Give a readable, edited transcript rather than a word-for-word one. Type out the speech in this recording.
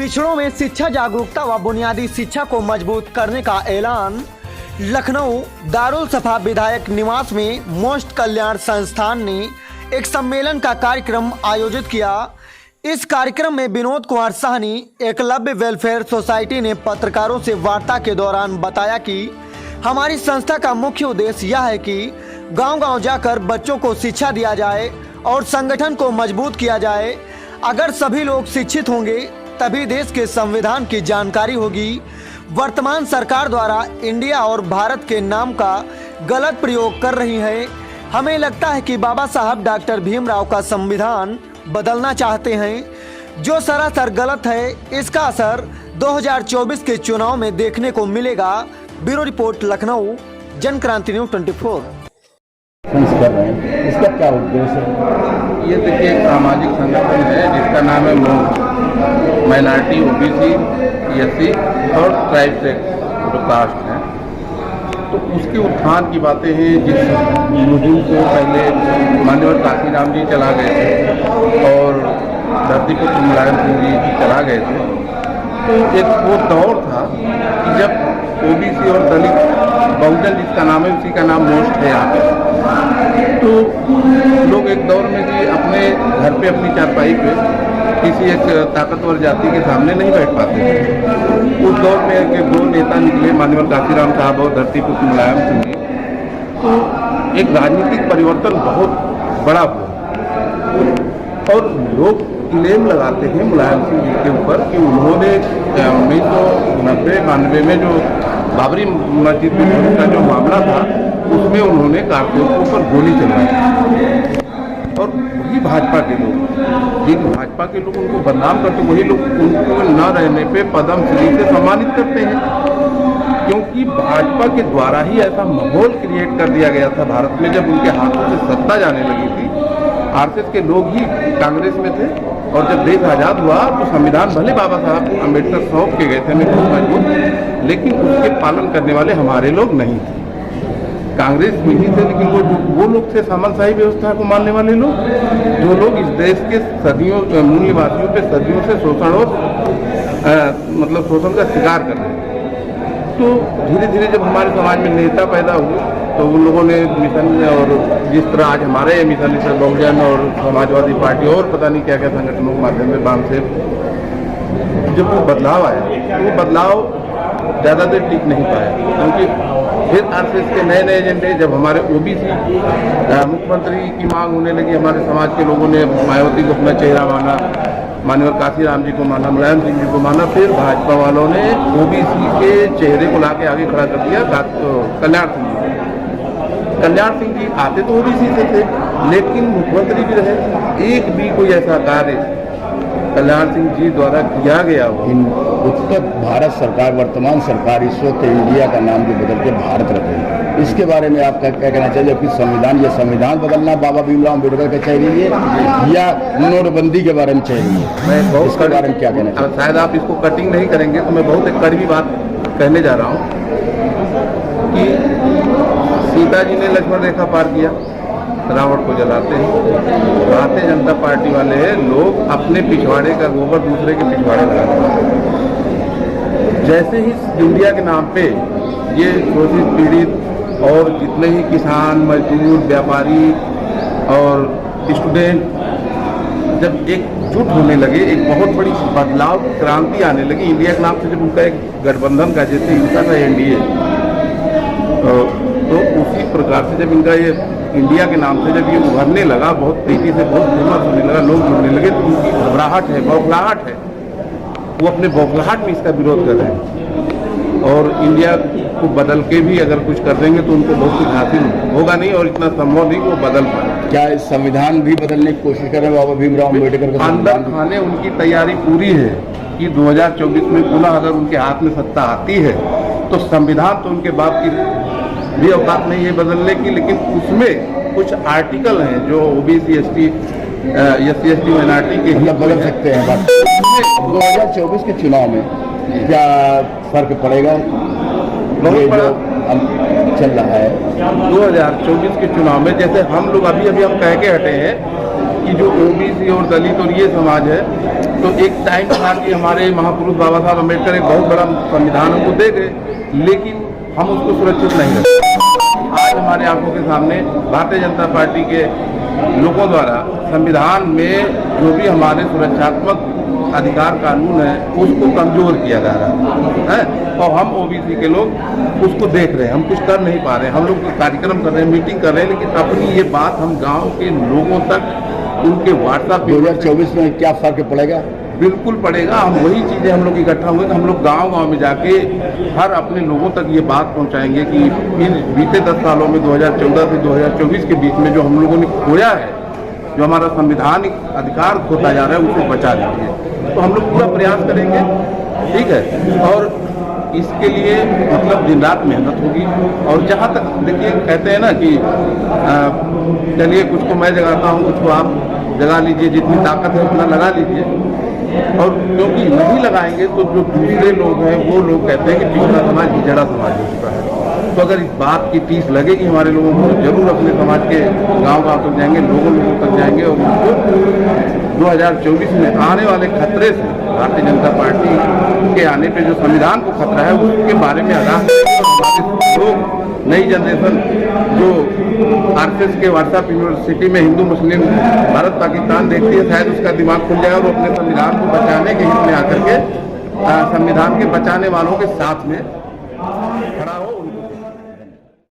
पिछड़ों में शिक्षा जागरूकता व बुनियादी शिक्षा को मजबूत करने का ऐलान। लखनऊ दारुल सफा विधायक निवास में मोस्ट कल्याण संस्थान ने एक सम्मेलन का कार्यक्रम आयोजित किया। इस कार्यक्रम में विनोद कुमार साहनी एकलव्य वेलफेयर सोसाइटी ने पत्रकारों से वार्ता के दौरान बताया कि हमारी संस्था का मुख्य उद्देश्य यह है कि गांव-गांव जाकर बच्चों को शिक्षा दिया जाए और संगठन को मजबूत किया जाए। अगर सभी लोग शिक्षित होंगे तभी देश के संविधान की जानकारी होगी। वर्तमान सरकार द्वारा इंडिया और भारत के नाम का गलत प्रयोग कर रही है। हमें लगता है कि बाबा साहब डॉक्टर भीमराव का संविधान बदलना चाहते हैं, जो सरासर गलत है। इसका असर 2024 के चुनाव में देखने को मिलेगा। Bureau report, Lucknow, Jankranti news 24। कर रहे हैं, इसका क्या उद्देश्य है? ये देखिए, एक सामाजिक संगठन है जिसका नाम है माइनॉरिटी, ओबीसी, एससी और ट्राइब से जो कास्ट है, तो उसके उत्थान की बातें हैं। जिस मुहिम को पहले माननीय काशीराम जी चला गए थे और धरतीपुत्र मुलायम सिंह जी चला गए थे, तो एक वो दौर था कि जब ओबीसी और दलित बहुजन जिसका नाम है, उसी का नाम मोस्ट है यहाँ पे, तो लोग एक दौर में कि अपने घर पे अपनी चारपाई पे किसी एक ताकतवर जाति के सामने नहीं बैठ पाते थे। उस दौर में के दो नेता निकले, माननीय काशीराम साहब और धरतीपुत्र मुलायम सिंह जी, तो एक राजनीतिक परिवर्तन बहुत बड़ा हुआ और लोग क्लेम लगाते हैं मुलायम सिंह जी के ऊपर कि उन्होंने 1990-92 में जो बाबरी मस्जिद का जो मामला था, उसमें उन्होंने कारतूस के ऊपर गोली चलाई और वही भाजपा के लोग, जिन भाजपा के लोग उनको बदनाम करते, वही लोग उनको न रहने पे पद्म श्री से सम्मानित करते हैं, क्योंकि भाजपा के द्वारा ही ऐसा माहौल क्रिएट कर दिया गया था भारत में। जब उनके हाथों से सत्ता जाने लगी थी, आरएसएस के लोग ही कांग्रेस में थे और जब देश आज़ाद हुआ तो संविधान भले बाबा साहब अम्बेडकर सौंप के गए थे हमें बहुत मजबूत, लेकिन उसके पालन करने वाले हमारे लोग नहीं थे। कांग्रेस में ही थे, लेकिन वो लोग थे सामंतशाही व्यवस्था को मानने वाले लोग, जो लोग इस देश के सदियों मूल्यवासियों पे सदियों से शोषण और मतलब शोषण का शिकार कर रहे हैं। तो धीरे धीरे जब हमारे समाज में नेता पैदा हुए तो उन लोगों ने मिशन, और जिस तरह आज हमारे मिशन बहुजन और समाजवादी पार्टी और पता नहीं क्या क्या संगठनों के माध्यम से बाम से जब वो बदलाव आया, तो वो बदलाव ज़्यादा देर टिक नहीं पाया, क्योंकि फिर आरएसएस के नए नए एजेंडे, जब हमारे ओबीसी मुख्यमंत्री की मांग होने लगी, हमारे समाज के लोगों ने मायावती को अपना चेहरा माना, माननीय काशीराम जी को माना, मुलायम सिंह जी को माना, फिर भाजपा वालों ने ओबीसी के चेहरे को लाके आगे खड़ा कर दिया कल्याण सिंह जी। कल्याण सिंह जी आते तो ओबीसी से थे, लेकिन मुख्यमंत्री भी रहे। एक भी कोई ऐसा कार्य कल्याण सिंह जी द्वारा किया गया हो। उत्तर भारत सरकार, वर्तमान सरकार इस वक्त इंडिया का नाम जो बदल के भारत रख रही है, इसके बारे में आप क्या कहना चाहिए? कि संविधान, ये संविधान बदलना बाबा भीमराव अम्बेडकर का चाहिए या नोटबंदी के बारे में चाहिए? मैं बहुत इसके बारे में क्या कहना चाहिए? शायद आप इसको कटिंग नहीं करेंगे तो मैं बहुत एक कड़वी बात कहने जा रहा हूँ कि सीता जी ने लक्ष्मण रेखा पार किया, रावण को जलाते हैं। भारतीय जनता पार्टी वाले लोग अपने पिछवाड़े का गोबर दूसरे के पिछवाड़े लगाते हैं। जैसे ही इंडिया के नाम पे ये शोषित पीड़ित और जितने ही किसान, मजदूर, व्यापारी और स्टूडेंट जब एकजुट होने लगे, एक बहुत बड़ी बदलाव क्रांति आने लगी इंडिया के नाम से, जब उनका एक गठबंधन का जैसे इनका था एनडीए, तो उसी प्रकार से जब इनका ये इंडिया के नाम से जब ये उभरने लगा, बहुत तेजी से बहुत फेमस होने लगा, लोग जुड़ने लगे, तो उनकी घबराहट है, बौखलाहट है, वो अपने बौखलाहट में इसका विरोध कर रहे हैं। और इंडिया को बदल के भी अगर कुछ कर देंगे तो उनको बहुत कुछ हासिल होगा नहीं, और इतना संभव नहीं कि वो बदल पाए। क्या इस संविधान भी बदलने की कोशिश कर रहे हैं बाबा भीमराव अम्बेडकर का? अंदर खाने उनकी तैयारी पूरी है कि 2024 में पुनः अगर उनके हाथ में सत्ता आती है तो संविधान तो उनके बाप की भी औकात नहीं है बदलने की, लेकिन उसमें कुछ आर्टिकल हैं जो ओबीसी, एससी, एसटी माइनॉरिटी के मतलब बदल सकते हैं। 2024 के चुनाव में क्या फर्क पड़ेगा? बहुत बड़ा चल रहा है 2024 के चुनाव में, जैसे हम लोग अभी हम कह के हटे हैं कि जो ओबीसी और दलित और ये समाज है, तो एक टाइम था कि हमारे महापुरुष बाबा साहब अम्बेडकर एक बहुत बड़ा संविधान हमको दे गए, लेकिन हम उसको सुरक्षित नहीं रखते। आज हमारे आंखों के सामने भारतीय जनता पार्टी के लोगों द्वारा संविधान में जो भी हमारे सुरक्षात्मक अधिकार कानून है उसको कमजोर किया जा रहा है, और हम ओबीसी के लोग उसको देख रहे हैं। हम कुछ कर नहीं पा रहे हैं। हम लोग कार्यक्रम कर रहे हैं, मीटिंग कर रहे हैं, लेकिन अपनी ये बात हम गांव के लोगों तक उनके व्हाट्सएप 2024 में क्या फर्क पड़ेगा? बिल्कुल पड़ेगा। हम वही चीज़ें हम लोग इकट्ठा हुए कि हम लोग गांव-गांव में जाके हर अपने लोगों तक ये बात पहुंचाएंगे कि इन बीते 10 सालों में 2014 से 2024 के बीच में जो हम लोगों ने खोया है, जो हमारा संवैधानिक अधिकार खोता जा रहा है, उसको बचा लीजिए। तो हम लोग पूरा प्रयास करेंगे, ठीक है। और इसके लिए मतलब दिन रात मेहनत होगी। और जहाँ तक देखिए, कहते हैं ना कि चलिए कुछ को मैं जगाता हूँ, कुछ को आप जगा लीजिए, जितनी ताकत है उतना लगा लीजिए। और क्योंकि नहीं लगाएंगे तो जो दूसरे लोग हैं वो लोग कहते हैं कि पिछड़ा समाज हिजड़ा समाज हो चुका है। तो अगर इस बात की टीस लगेगी हमारे लोगों को, तो जरूर अपने समाज के गांव-गांव तक जाएंगे, लोगों तक जाएंगे, और उनको 2024 में आने वाले खतरे से, भारतीय जनता पार्टी के आने पे जो संविधान को खतरा है उसके बारे में आगाह लोग, नई जनरेशन जो आरएसएस के व्हाट्सएप यूनिवर्सिटी में हिंदू मुस्लिम भारत पाकिस्तान देखती है, शायद उसका दिमाग खुल जाएगा और वो अपने संविधान को बचाने के हित में आकर के संविधान के बचाने वालों के साथ में